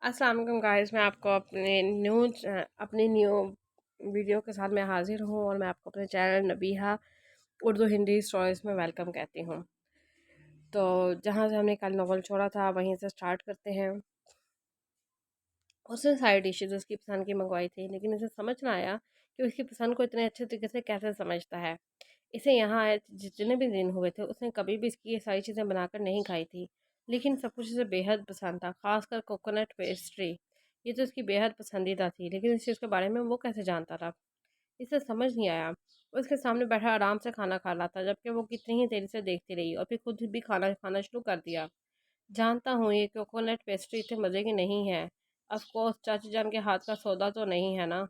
अस्सलाम वालेकुम गाइस, मैं आपको अपनी न्यू वीडियो के साथ मैं हाजिर हूँ और मैं आपको अपने चैनल नबीहा उर्दू हिंदी स्टोरीज में वेलकम कहती हूँ। तो जहाँ से हमने कल नॉवल छोड़ा था वहीं से स्टार्ट करते हैं। उसने सारी डिशेज उसकी पसंद की मंगवाई थी, लेकिन इसे समझ ना आया कि उसकी पसंद को इतने अच्छे तरीके से कैसे समझता है। इसे यहाँ आए जितने भी दिन हुए थे उसने कभी भी इसकी ये सारी चीज़ें बनाकर नहीं खाई थी, लेकिन सब कुछ इसे बेहद पसंद था, खासकर कोकोनट पेस्ट्री। ये तो इसकी बेहद पसंदीदा थी, लेकिन इस चीज़ के बारे में वो कैसे जानता था, इसे समझ नहीं आया। वो उसके सामने बैठा आराम से खाना खा रहा था, जबकि वो कितनी ही देर से देखती रही और फिर खुद भी खाना खाना शुरू कर दिया। जानता हूँ ये कोकोनट पेस्ट्री इतने मज़े की नहीं है। ऑफ कोर्स चाची जान के हाथ का सौदा तो नहीं है ना।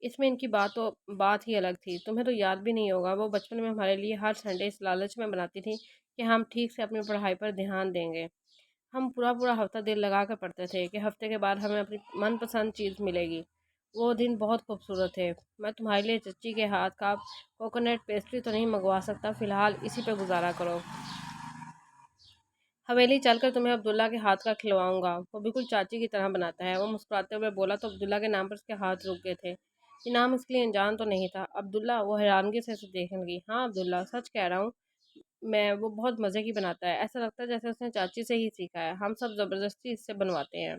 इसमें इनकी बात ही अलग थी। तुम्हें तो याद भी नहीं होगा, वो बचपन में हमारे लिए हर संडे इस लालच में बनाती थी कि हम ठीक से अपनी पढ़ाई पर ध्यान देंगे। हम पूरा पूरा हफ्ता दिल लगा कर पढ़ते थे कि हफ्ते के बाद हमें अपनी मनपसंद चीज़ मिलेगी। वो दिन बहुत खूबसूरत थे। मैं तुम्हारे लिए चच्ची के हाथ का कोकोनट पेस्ट्री तो नहीं मंगवा सकता, फ़िलहाल इसी पे गुजारा करो। हवेली चलकर तुम्हें अब्दुल्ला के हाथ का खिलवाऊंगा, वो बिल्कुल चाची की तरह बनाता है। वो मुस्कुराते हुए बोला तो अब्दुल्ला के नाम पर उसके हाथ रुक गए थे। ये नाम इसके लिए अनजान तो नहीं था। अब्दुल्ला, वो हैरानगी से उसे देखने लगी। हाँ अब्दुल्ला, सच कह रहा हूँ मैं, वो बहुत मज़े की बनाता है। ऐसा लगता है जैसे उसने चाची से ही सीखा है। हम सब ज़बरदस्ती इससे बनवाते हैं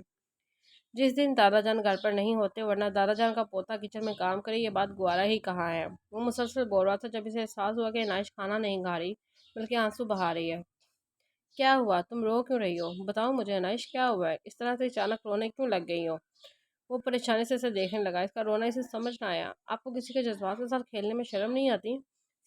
जिस दिन दादा जान घर पर नहीं होते, वरना दादा जान का पोता किचन में काम करे ये बात गुआरा ही कहाँ है। वो मुसलसल बोल रहा था जब इसे एहसास हुआ कि नाइश खाना नहीं खा रही बल्कि आंसू बहा रही है। क्या हुआ, तुम रो क्यों रही हो? बताओ मुझे अनाइश, क्या हुआ है? इस तरह से अचानक रोने क्यों लग गई हो? वो परेशानी से इसे देखने लगा। इसका रोना इसे समझ ना आया। आपको किसी के जज्बात के साथ खेलने में शर्म नहीं आती?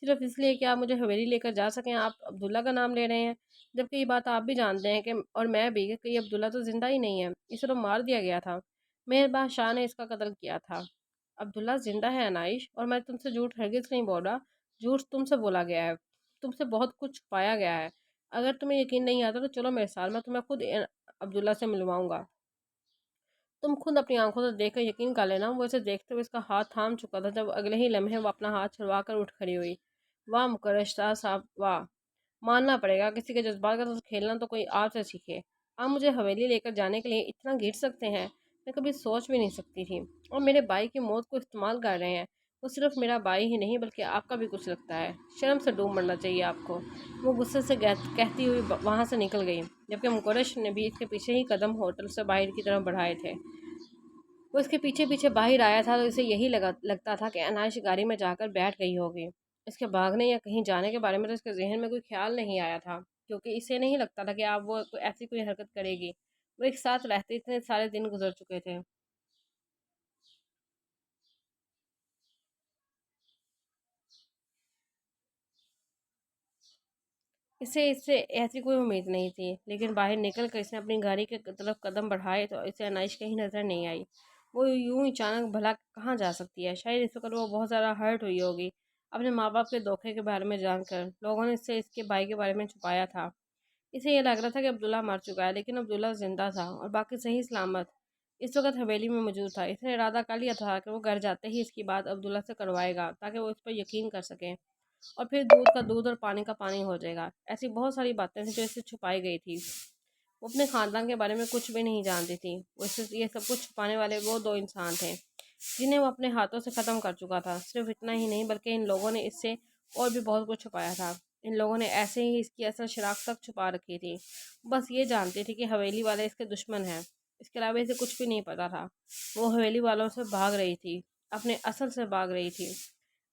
सिर्फ इसलिए कि आप मुझे हवेली लेकर जा सकें आप अब्दुल्ला का नाम ले रहे हैं, जबकि ये बात आप भी जानते हैं कि, और मैं भी, कि ये अब्दुल्ला तो जिंदा ही नहीं है। इसे तो मार दिया गया था। मेहरबान शाह ने इसका कत्ल किया था। अब्दुल्ला जिंदा है अनाइश, और मैं तुमसे झूठ हरगिज नहीं बोल रहा। झूठ तुमसे बोला गया है, तुमसे बहुत कुछ छुपाया गया है। अगर तुम्हें यकीन नहीं आता तो चलो मेरे साथ, मैं तुम्हें खुद अब्दुल्ला से मिलवाऊंगा। तुम खुद अपनी आंखों से देखकर यकीन कर लेना। वो इसे देखते हुए इसका हाथ थाम चुका था जब अगले ही लम्हे वो अपना हाथ छुड़वा कर उठ खड़ी हुई। वाह मुकरश्ता साहब, वाह। मानना पड़ेगा, किसी के जज्बात का तो खेलना तो कोई आपसे सीखे। आप मुझे हवेली लेकर जाने के लिए इतना गिर सकते हैं, मैं कभी सोच भी नहीं सकती थी। और मेरे भाई की मौत को इस्तेमाल कर रहे हैं। वो सिर्फ मेरा भाई ही नहीं बल्कि आपका भी कुछ लगता है। शर्म से डूब मरना चाहिए आपको। वो गुस्से से कहती हुई वहाँ से निकल गई, जबकि मुकरश ने भी इसके पीछे ही कदम होटल से बाहर की तरफ बढ़ाए थे। वो इसके पीछे पीछे बाहर आया था तो इसे यही लगता था कि अनायश गाड़ी में जाकर बैठ गई होगी। इसके भागने या कहीं जाने के बारे में तो इसके जहन में कोई ख्याल नहीं आया था, क्योंकि इसे नहीं लगता था कि आप वो ऐसी कोई हरकत करेगी। वो एक साथ रहते इतने सारे दिन गुजर चुके थे। इसे इससे ऐसी कोई उम्मीद नहीं थी, लेकिन बाहर निकल कर इसने अपनी गाड़ी के तरफ कदम बढ़ाए तो इसे अनाइश कहीं नज़र नहीं आई। वो यूं ही अचानक भला कहाँ जा सकती है? शायद इस वक्त वो बहुत ज़्यादा हर्ट हुई होगी अपने माँ बाप के धोखे के बारे में जानकर। लोगों ने इससे इसके भाई के बारे में छुपाया था। इसे ये लग रहा था कि अब्दुल्ला मर चुका है, लेकिन अब्दुल्ला जिंदा था और बाकी सही सलामत इस वक्त हवेली में मौजूद था। इसने इरादा कर लिया था कि वो घर जाते ही इसकी बात अब्दुल्ला से करवाएगा, ताकि वो इस पर यकीन कर सके, और फिर दूध का दूध और पानी का पानी हो जाएगा। ऐसी बहुत सारी बातें थी जो इससे छुपाई गई थी। वो अपने ख़ानदान के बारे में कुछ भी नहीं जानती थी। वो इससे ये सब कुछ छुपाने वाले वो दो इंसान थे जिन्हें वो अपने हाथों से ख़त्म कर चुका था। सिर्फ इतना ही नहीं, बल्कि इन लोगों ने इससे और भी बहुत कुछ छुपाया था। इन लोगों ने ऐसे ही इसकी असल शराख्त तक छुपा रखी थी। बस ये जानती थी कि हवेली वाले इसके दुश्मन हैं। इसके अलावा इसे कुछ भी नहीं पता था। वो हवेली वालों से भाग रही थी, अपने असल से भाग रही थी,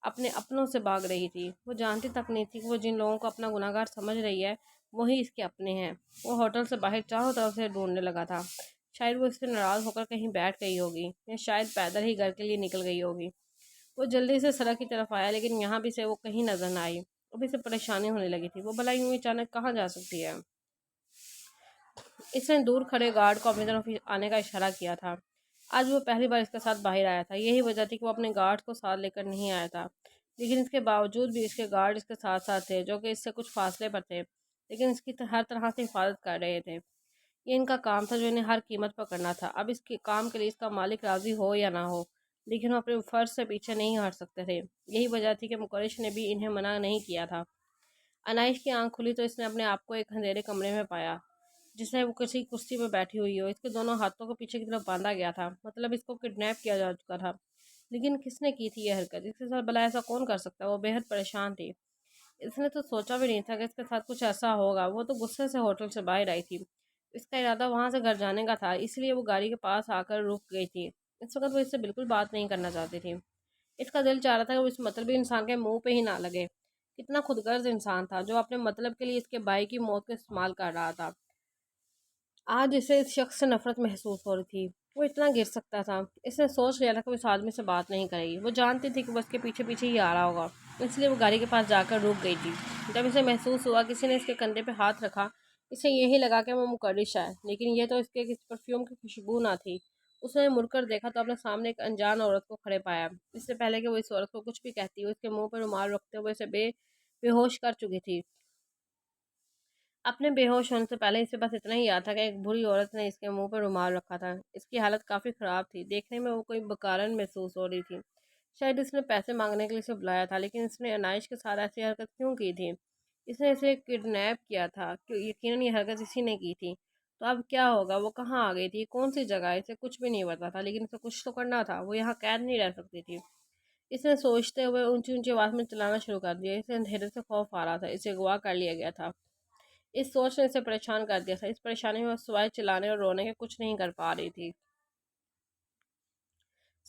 अपने अपनों से भाग रही थी। वो जानती तक नहीं थी कि वो जिन लोगों को अपना गुनाहगार समझ रही है वही इसके अपने हैं। वो होटल से बाहर चारों तरफ से ढूंढने लगा था। शायद वो इससे नाराज़ होकर कहीं बैठ गई होगी, या शायद पैदल ही घर के लिए निकल गई होगी। वो जल्दी से सड़क की तरफ आया, लेकिन यहाँ भी से वो कहीं नजर न आई। अभी से परेशानी होने लगी थी। वो भला यूँ अचानक कहाँ जा सकती है? इसने दूर खड़े गार्ड को अपनी तरफ आने का इशारा किया था। आज वो पहली बार इसके साथ बाहर आया था। यही वजह थी कि वो अपने गार्ड को साथ लेकर नहीं आया था। लेकिन इसके बावजूद भी इसके गार्ड इसके साथ साथ थे, जो कि इससे कुछ फासले पर थे, लेकिन इसकी हर तरह से हिफाजत कर रहे थे। ये इनका काम था जो इन्हें हर कीमत पर करना था। अब इसके काम के लिए इसका मालिक राज़ी हो या ना हो, लेकिन वो अपने फ़र्ज से पीछे नहीं हट सकते थे। यही वजह थी कि मुकरिश ने भी इन्हें मना नहीं किया था। अनाइश की आंख खुली तो इसने अपने आप को एक अंधेरे कमरे में पाया, जिससे वो किसी कुर्सी पर बैठी हुई हो। इसके दोनों हाथों को पीछे की तरफ बांधा गया था, मतलब इसको किडनैप किया जा चुका था। लेकिन किसने की थी यह हरकत? इसके साथ भला ऐसा कौन कर सकता है? वो बेहद परेशान थी। इसने तो सोचा भी नहीं था कि इसके साथ कुछ ऐसा होगा। वो तो गुस्से से होटल से बाहर आई थी। इसका इरादा वहां से घर जाने का था, इसलिए वो गाड़ी के पास आकर रुक गई थी। इस वक्त वो इससे बिल्कुल बात नहीं करना चाहती थी। इसका दिल चाह रहा था कि वो इस मतलबी इंसान के मुंह पे ही ना लगे। कितना खुदगर्ज इंसान था जो अपने मतलब के लिए इसके भाई की मौत का इस्तेमाल कर रहा था। आज इसे इस शख्स से नफरत महसूस हो रही थी। वो इतना गिर सकता था। इसने सोच लिया था कि वो इस आदमी से बात नहीं करेगी। वो जानती थी कि वो उसके पीछे पीछे ही आ रहा होगा, इसलिए वो गाड़ी के पास जाकर रुक गई थी। जब इसे महसूस हुआ किसी ने इसके कंधे पे हाथ रखा, इसे यही लगा कि वो मुकर्रिश है, लेकिन यह तो इसके किसी परफ्यूम की खुशबू ना थी। उसने मुड़कर देखा तो अपने सामने एक अनजान औरत को खड़े पाया। इससे पहले कि वो इस औरत को कुछ भी कहती, वो इसके मुंह पर रुमाल रखते हुए इसे बेहोश कर चुकी थी। अपने बेहोश होने से पहले इसे बस इतना ही याद था कि एक बुरी औरत ने इसके मुंह पर रुमाल रखा था। इसकी हालत काफ़ी ख़राब थी। देखने में वो कोई बकारन महसूस हो रही थी। शायद इसने पैसे मांगने के लिए इसे बुलाया था, लेकिन इसने अनाइश के साथ ऐसी हरकत क्यों की थी? इसने इसे किडनैप किया था, क्यों? यकीनन ये हरकत इसी ने की थी। तो अब क्या होगा? वो कहाँ आ गई थी? कौन सी जगह? इसे कुछ भी नहीं पता था, लेकिन इसे कुछ तो करना था। वो यहाँ कैद नहीं रह सकती थी। इसने सोचते हुए ऊंची ऊंची आवाज़ में चलाना शुरू कर दिया। इसे अंधेरे से खौफ आ रहा था। इसे अगवा कर लिया गया था। इस सोच ने इसे परेशान कर दिया था। इस परेशानी में वो सिवाय चिल्लाने और रोने के कुछ नहीं कर पा रही थी।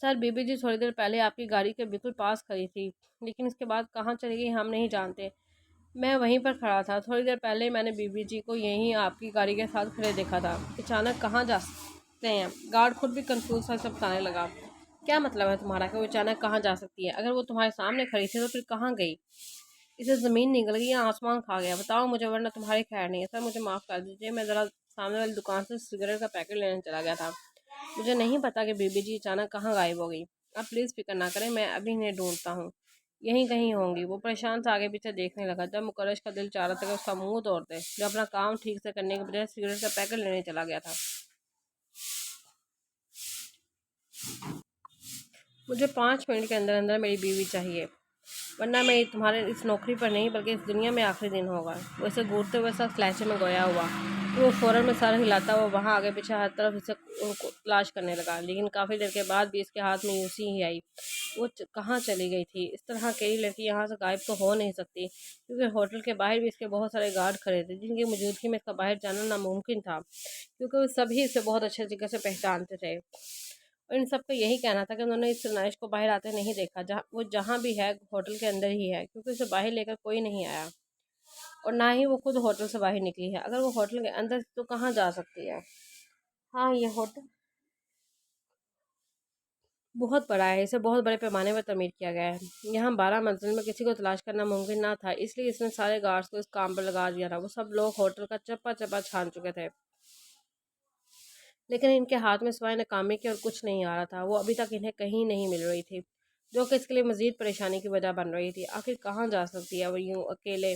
सर, बीबी जी थोड़ी देर पहले आपकी गाड़ी के बिल्कुल पास खड़ी थी, लेकिन इसके बाद कहाँ चली गई हम नहीं जानते। मैं वहीं पर खड़ा था। थोड़ी देर पहले मैंने बीबी जी को यहीं आपकी गाड़ी के साथ खड़े देखा था। अचानक कहाँ जा सकते हैं? गार्ड खुद भी कंफ्यूज था, सब बताने लगा। क्या मतलब है तुम्हारा कि वो अचानक कहाँ जा सकती है? अगर वो तुम्हारे सामने खड़ी थी तो फिर कहाँ गई? इसे ज़मीन निकल गई या आसमान खा गया? बताओ मुझे, वरना तुम्हारी खैर नहीं है। सर, मुझे माफ़ कर दीजिए, मैं ज़रा सामने वाली दुकान से सिगरेट का पैकेट लेने चला गया था। मुझे नहीं पता कि बीबी जी अचानक कहाँ गायब हो गई। आप प्लीज़ फिक्र ना करें, मैं अभी इन्हें ढूंढता हूँ। यहीं कहीं होंगी। वो परेशान से आगे पीछे देखने लगा। जब मुकर्रश का दिल चाह रहा था कि उसका मुंह तोड़ दे, जो अपना काम ठीक से करने के बजाय सिगरेट का पैकेट लेने चला गया था। मुझे 5 मिनट के अंदर अंदर मेरी बीवी चाहिए, वरना मैं तुम्हारे इस नौकरी पर नहीं बल्कि इस दुनिया में आखिरी दिन होगा। वैसे घूरते हुए सब लहजे में गोया हुआ कि वो फ़ौरन में सर हिलाता हुआ वहाँ आगे पीछे हर तरफ इसे उनको तलाश करने लगा, लेकिन काफ़ी देर के बाद भी इसके हाथ में यूसी ही आई। वो कहाँ चली गई थी? इस तरह अकेली लड़की यहाँ से गायब तो हो नहीं सकती, क्योंकि होटल के बाहर भी इसके बहुत सारे गार्ड खड़े थे, जिनकी मौजूदगी में इसका बाहर जाना नामुमकिन था, क्योंकि वो सभी इसे बहुत अच्छे तरीके से पहचानते थे। और इन सबका यही कहना था कि उन्होंने इस नाइश को बाहर आते नहीं देखा। जहाँ भी है होटल के अंदर ही है, क्योंकि उसे बाहर लेकर कोई नहीं आया, और ना ही वो खुद होटल से बाहर निकली है। अगर वो होटल के अंदर थी तो कहाँ जा सकती है? हाँ, ये होटल बहुत बड़ा है। इसे बहुत बड़े पैमाने पर तमीर किया गया है। यहाँ 12 मंजिल में किसी को तलाश करना मुमकिन ना था, इसलिए इसने सारे गार्ड्स को इस काम पर लगा दिया था। वो सब लोग होटल का चप्पा चप्पा छान चुके थे, लेकिन इनके हाथ में सिवाय नाकामी के और कुछ नहीं आ रहा था। वो अभी तक इन्हें कहीं नहीं मिल रही थी, जो कि इसके लिए मजीद परेशानी की वजह बन रही थी। आखिर कहाँ जा सकती है वो यूं अकेले?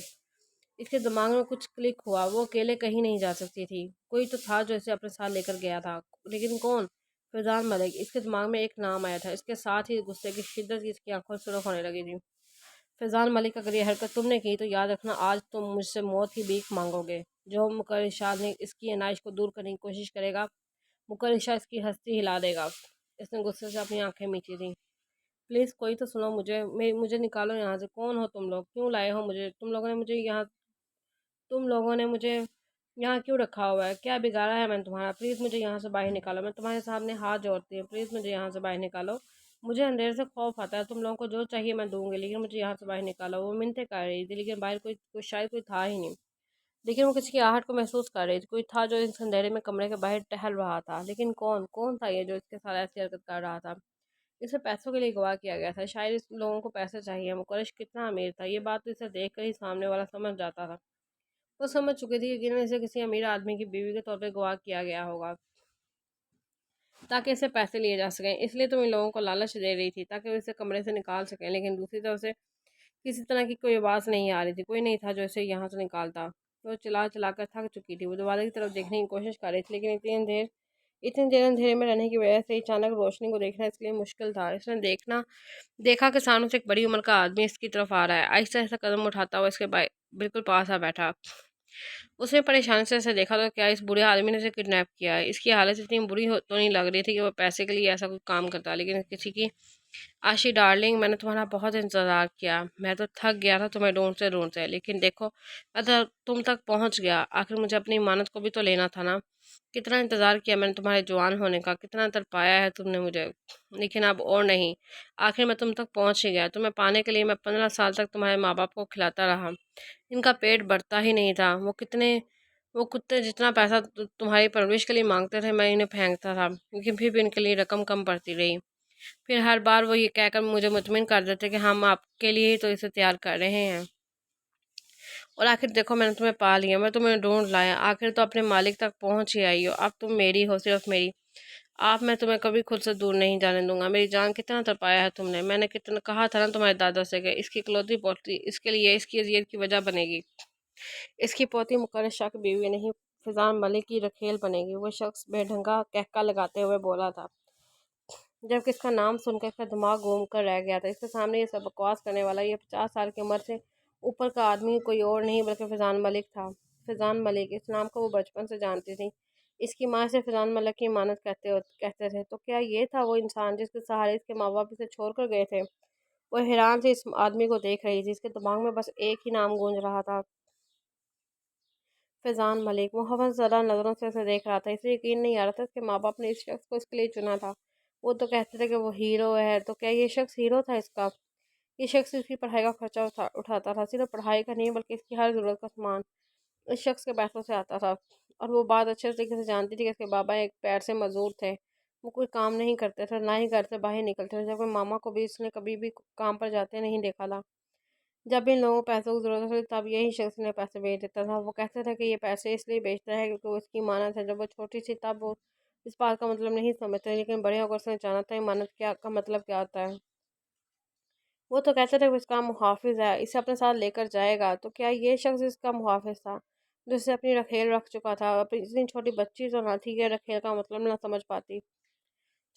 इसके दिमाग में कुछ क्लिक हुआ। वो अकेले कहीं नहीं जा सकती थी। कोई तो था जो इसे अपने साथ लेकर गया था, लेकिन कौन? फैजान मलिक। इसके दिमाग में एक नाम आया था। इसके साथ ही गुस्से की शिद्दत की इसकी आंखों सुर्ख होने लगी थी। फैजान मलिक, अगर ये हरकत तुमने की तो याद रखना, आज तुम मुझसे मौत की भीख मांगोगे। जो मुकर इरशाद ने इसकी अनाइश को दूर करने की कोशिश करेगा, मुकर इरशाद इसकी हस्ती हिला देगा। इसने गुस्से से अपनी आंखें मीची थी। प्लीज़ कोई तो सुनो मुझे, मुझे निकालो यहाँ से। कौन हो तुम लोग? क्यों लाए हो मुझे? तुम लोगों ने मुझे यहाँ क्यों रखा हुआ है? क्या बिगाड़ा है मैंने तुम्हारा? प्लीज़ मुझे यहाँ से बाहर निकालो। मैं तुम्हारे सामने हाथ जोड़ती हूँ, प्लीज़ मुझे यहाँ से बाहर निकालो। मुझे अंधेरे से खौफ आता है। तुम लोगों को जो चाहिए मैं दूंगी, लेकिन मुझे यहाँ से बाहर निकालो। वो मिन्नतें कर रही थी, लेकिन बाहर शायद कोई था ही नहीं। लेकिन वो किसी की आहट को महसूस कर रही थी। कोई था जो इस अंधेरे में कमरे के बाहर टहल रहा था, लेकिन कौन? कौन था ये जो इसके साथ ऐसी हरकत कर रहा था? इसे पैसों के लिए गवाह किया गया था। शायद इस लोगों को पैसे चाहिए। मुकरश कितना अमीर था, ये बात तो इसे देख कर ही सामने वाला समझ जाता था। वो समझ चुकी थी कि इसे किसी अमीर आदमी की बीवी के तौर पर गवाह किया गया होगा, ताकि इसे पैसे लिए जा सकें। इसलिए तुम इन लोगों को लालच दे रही थी ताकि वो इसे कमरे से निकाल सकें, लेकिन दूसरी तरफ से किसी तरह की कोई आवाज़ नहीं आ रही थी। कोई नहीं था जो इसे यहाँ से निकालता। तो चिल्ला चिल्ला कर थक चुकी थी। वो दरवाजे की तरफ देखने की कोशिश कर रही थी, लेकिन इतनी देर अंधेरे में रहने की वजह से अचानक रोशनी को देखना इसके लिए मुश्किल था। इसने देखा कि सामने से एक बड़ी उम्र का आदमी इसकी तरफ आ रहा है। आहिस्ता आहिस्ता कदम उठाता हुआ इसके बिल्कुल पास आ बैठा। उसने परेशानी से ऐसे देखा तो क्या इस बुरे आदमी ने इसे किडनैप किया है। इसकी हालत इतनी बुरी हो तो नहीं लग रही थी कि वो पैसे के लिए ऐसा कोई काम करता, लेकिन किसी की आशी डार्लिंग, मैंने तुम्हारा बहुत इंतज़ार किया। मैं तो थक गया था तुम्हें ढूँढते ढूँढते, लेकिन देखो मैं तो तुम तक पहुँच गया। आखिर मुझे अपनी इमानत को भी तो लेना था ना। कितना इंतज़ार किया मैंने तुम्हारे जवान होने का, कितना तरपाया है तुमने मुझे, लेकिन अब और नहीं। आखिर मैं तुम तक पहुँच ही गया। तुम्हें पाने के लिए मैं 15 साल तक तुम्हारे माँ बाप को खिलाता रहा। इनका पेट भरता ही नहीं था। वो कुत्ते जितना पैसा तुम्हारी परवरिश के लिए मांगते थे, मैं इन्हें फेंकता था, लेकिन फिर भी इनके लिए रकम कम पड़ती रही। फिर हर बार वो ये कहकर मुझे मुतमिन कर देते कि हम आपके लिए ही तो इसे तैयार कर रहे हैं। और आखिर देखो मैंने तुम्हें पा लिया, मैं तुम्हें ढूंढ लाया, आखिर तो अपने मालिक तक पहुंच ही आई हो। अब तुम मेरी हो, सिर्फ मेरी। आप मैं तुम्हें कभी खुद से दूर नहीं जाने दूंगा। मेरी जान कितना तरपाया है तुमने। मैंने कितना कहा था ना तुम्हारे दादा से कि इसकी इकलौती पोती इसके लिए इसकी अजियत की वजह बनेगी। इसकी पोती मुकर्रर शाह की बीवी नहीं, फिजान मलिक की रखेल बनेगी। वो शख्स बेढंगा कहका लगाते हुए बोला था, जबकि इसका नाम सुनकर इसका दिमाग घूम कर रह गया था। इसके सामने ये सब बकवास करने वाला ये 50 साल की उम्र से ऊपर का आदमी कोई और नहीं बल्कि फैजान मलिक था। फैजान मलिक, इस नाम को वो बचपन से जानती थी। इसकी माँ से फैजान मलिक की इमानत कहते थे। तो क्या ये था वो इंसान जिसके सहारे इसके माँ बाप इसे छोड़ कर गए थे। वो हैरान से इस आदमी को देख रही थी। इसके दिमाग में बस एक ही नाम गूंज रहा था, फैजान मलिक। वो हवस ज़रा नज़रों से उसे देख रहा था। इसे यकीन नहीं आ रहा था इसके माँ बाप ने इस शख्स को इसके लिए चुना था। वो तो कहते थे कि वो हीरो है, तो क्या ये शख्स हीरो था इसका? ये शख्स इसकी पढ़ाई का खर्चा उठाता था, सिर्फ पढ़ाई का नहीं बल्कि इसकी हर ज़रूरत का सामान इस शख्स के पैसों से आता था। और वो बात अच्छे तरीके से जानती थी कि इसके बाबा एक पैर से मजदूर थे। वो कोई काम नहीं करते थे, ना ही घर से बाहर निकलते थे, जबकि मामा को भी इसने कभी भी काम पर जाते नहीं देखा था। जब इन लोगों को पैसों की ज़रूरत होती तब यही शख्स ने पैसे भेज देता था। वो कहता था कि ये पैसे इसलिए बेचता है क्योंकि वो उसकी इमानत है। जब वो छोटी सी तब वो इस बात का मतलब नहीं समझते, लेकिन बड़े होकर उसने जाना था इमानत क्या का मतलब क्या होता है। वो तो कहते थे कि इसका मुहाफिज है, इसे अपने साथ लेकर जाएगा। तो क्या ये शख्स इसका मुहाफिज था जो इसे अपनी रखेल रख चुका था? अपनी इतनी छोटी बच्ची तो ना थी कि रखेल का मतलब ना समझ पाती।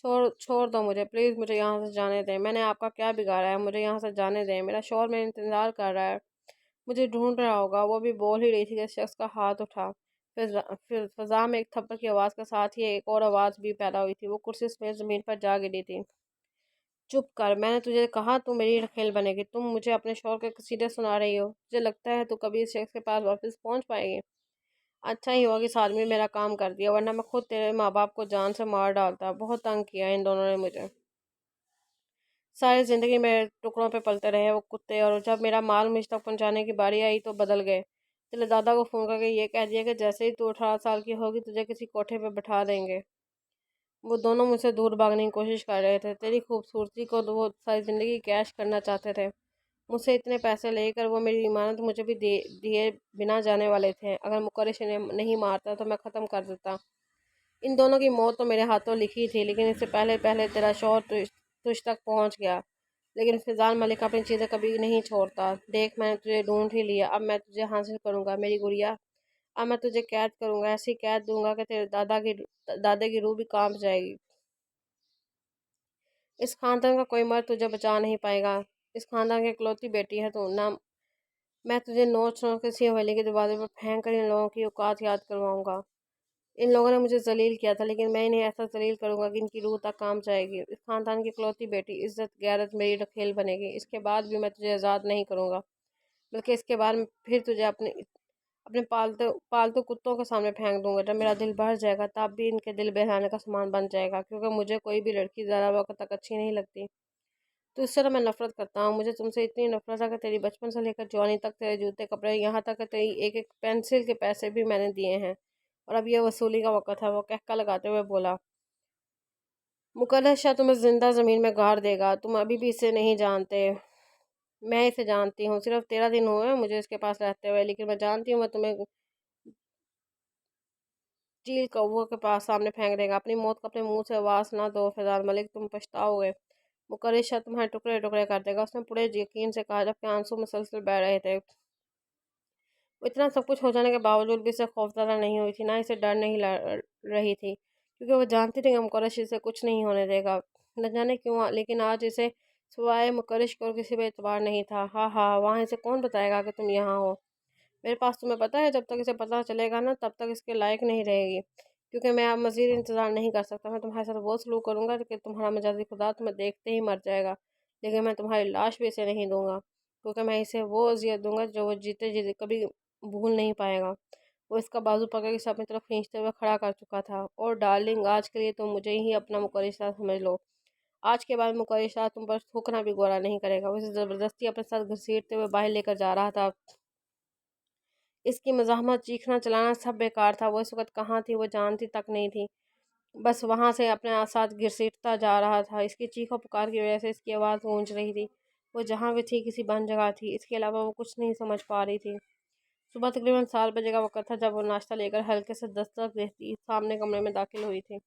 छोड़ छोड़ दो मुझे प्लीज़, मुझे यहाँ से जाने दें। मैंने आपका क्या बिगाड़ा है? मुझे यहाँ से जाने दें। मेरा शौहर मेरा इंतज़ार कर रहा है, मुझे ढूंढ रहा होगा। वो भी बोल ही रही थी कि शख्स का हाथ उठा। फिर फजा में एक थप्पड़ की आवाज़ के साथ ही एक और आवाज़ भी पैदा हुई थी। वो कुर्सी समेत ज़मीन पर जा गिरी थी। चुप कर, मैंने तुझे कहा तू मेरी रखेल बनेगी। तुम मुझे अपने शौहर के कसीदे सुना रही हो। मुझे लगता है तू कभी इस शख्स के पास वापस पहुंच पाएगी। अच्छा ही हुआ कि इस आदमी ने मेरा काम कर दिया, वरना मैं खुद तेरे माँ बाप को जान से मार डालता। बहुत तंग किया इन दोनों ने मुझे। सारी ज़िंदगी मेरे टुकड़ों पे पलते रहे वो कुत्ते, और जब मेरा माल मुझ तक पहुंचाने की बारी आई तो बदल गए। तेरे दादा को फ़ोन करके ये कह दिया कि जैसे ही तू 18 साल की होगी तुझे किसी कोठे पे बिठा देंगे। वो दोनों मुझसे दूर भागने की कोशिश कर रहे थे। तेरी खूबसूरती को तो वो सारी ज़िंदगी कैश करना चाहते थे। मुझसे इतने पैसे लेकर वो मेरी इमानत मुझे भी दिए बिना जाने वाले थे। अगर मुकर्रिश इन्हें नहीं मारता तो मैं ख़त्म कर देता। इन दोनों की मौत तो मेरे हाथों लिखी थी, लेकिन इससे पहले पहले तेरा शौहर तुझ तक पहुंच गया। लेकिन फिजान मलिक अपनी चीज़ें कभी नहीं छोड़ता। देख मैंने तुझे ढूंढ ही लिया, अब मैं तुझे हासिल करूंगा मेरी गुड़िया। अब मैं तुझे कैद करूंगा, ऐसी कैद दूंगा कि तेरे दादा की रूह भी कांप जाएगी। इस खानदान का कोई मर्द तुझे बचा नहीं पाएगा। इस खानदान की इकलौती बेटी है तू ना। मैं तुझे नोच नोच किसी हवेली के दरवाजे पर फेंक कर इन लोगों की औकात याद करवाऊंगा। इन लोगों ने मुझे जलील किया था, लेकिन मैं इन्हें ऐसा जलील करूंगा कि इनकी रूह तक काम जाएगी। इस खानदान की इकलौती बेटी इज्जत गैरत मेरी रखेल बनेगी। इसके बाद भी मैं तुझे आज़ाद नहीं करूंगा, बल्कि इसके बाद मैं फिर तुझे अपने अपने पालतू पालतू कुत्तों के सामने फेंक दूंगा। जब मेरा दिल भर जाएगा तब भी इनके दिल बहलाने का सामान बन जाएगा, क्योंकि मुझे कोई भी लड़की ज़्यादा वक्त तक अच्छी नहीं लगती। तो इससे तो मैं नफरत करता हूँ। मुझे तुमसे इतनी नफरत है कि तेरी बचपन से लेकर जवानी तक तेरे जूते कपड़े, यहाँ तक कि तेरी एक एक पेंसिल के पैसे भी मैंने दिए हैं, और अब यह वसूली का वक़्त है। वो कहका लगाते हुए बोला, मुकद्दर शाह तुम्हें जिंदा ज़मीन में गाड़ देगा। तुम अभी भी इसे नहीं जानते। मैं इसे जानती हूँ। सिर्फ 13 दिन हुए हैं मुझे इसके पास रहते हुए, लेकिन मैं जानती हूँ मैं तुम्हें चील कौओं के पास सामने फेंक देगा। अपनी मौत को अपने मुंह से आवाज़ ना दो फैजान मलिक, तुम पछताओगे। मुकर्रिर शाह तुम्हारे टुकड़े टुकड़े कर देगा, उसने पूरे यकीन से कहा, जबकि आंसू मुसलसल बह रहे थे। वो इतना सब कुछ हो जाने के बावजूद भी इसे खौफजदा नहीं हुई थी, ना इसे डर नहीं रही थी, क्योंकि वो जानती थी कि मुकर्रिश इसे कुछ नहीं होने देगा। न जाने क्यों, लेकिन आज इसे सिवाय मुकर्रिश को और किसी पे एतबार नहीं था। हाँ हाँ, वहाँ इसे कौन बताएगा कि तुम यहाँ हो। میرے پاس تمہیں پتہ ہے جب تک اسے پتہ چلے گا نا تب تک اس کے لائق نہیں رہے گی، کیونکہ میں اب مزید انتظار نہیں کر سکتا۔ میں تمہارے ساتھ وہ سلوک کروں گا کہ تمہارا مجازی خدا تمہیں دیکھتے ہی مر جائے گا، لیکن میں تمہاری لاش بھی اسے نہیں دوں گا، کیونکہ میں اسے وہ اذیت دوں گا جو وہ جیتے جی کبھی بھول نہیں پائے گا۔ وہ اس کا بازو پکڑ کے اسے اپنی طرف کھینچتے ہوئے کھڑا کر چکا تھا۔ اور ڈارلنگ، آج کے لیے تم مجھے ہی اپنا مقرر سمجھ لو۔ آج کے بعد مقرر تم پر تھوکنا بھی گوارا نہیں کرے گا۔ وہ اسے زبردستی اپنے ساتھ گھسیٹتے ہوئے باہر لے کر جا رہا تھا۔ اس کی مزاحمت، چیخنا چلانا سب بیکار تھا۔ وہ اس وقت کہاں تھی وہ جانتی تک نہیں تھی، بس وہاں سے اپنے ساتھ گھسیٹتا جا رہا تھا۔ اس کی چیخ و پکار کی وجہ سے اس کی آواز گونج رہی تھی۔ وہ جہاں بھی تھی کسی بند جگہ تھی، اس کے علاوہ وہ کچھ نہیں سمجھ پا رہی تھی۔ صبح تقریباً 7 بجے کا وقت تھا جب وہ ناشتہ لے کر ہلکے سے دستک دیتی سامنے کمرے میں داخل ہوئی تھی۔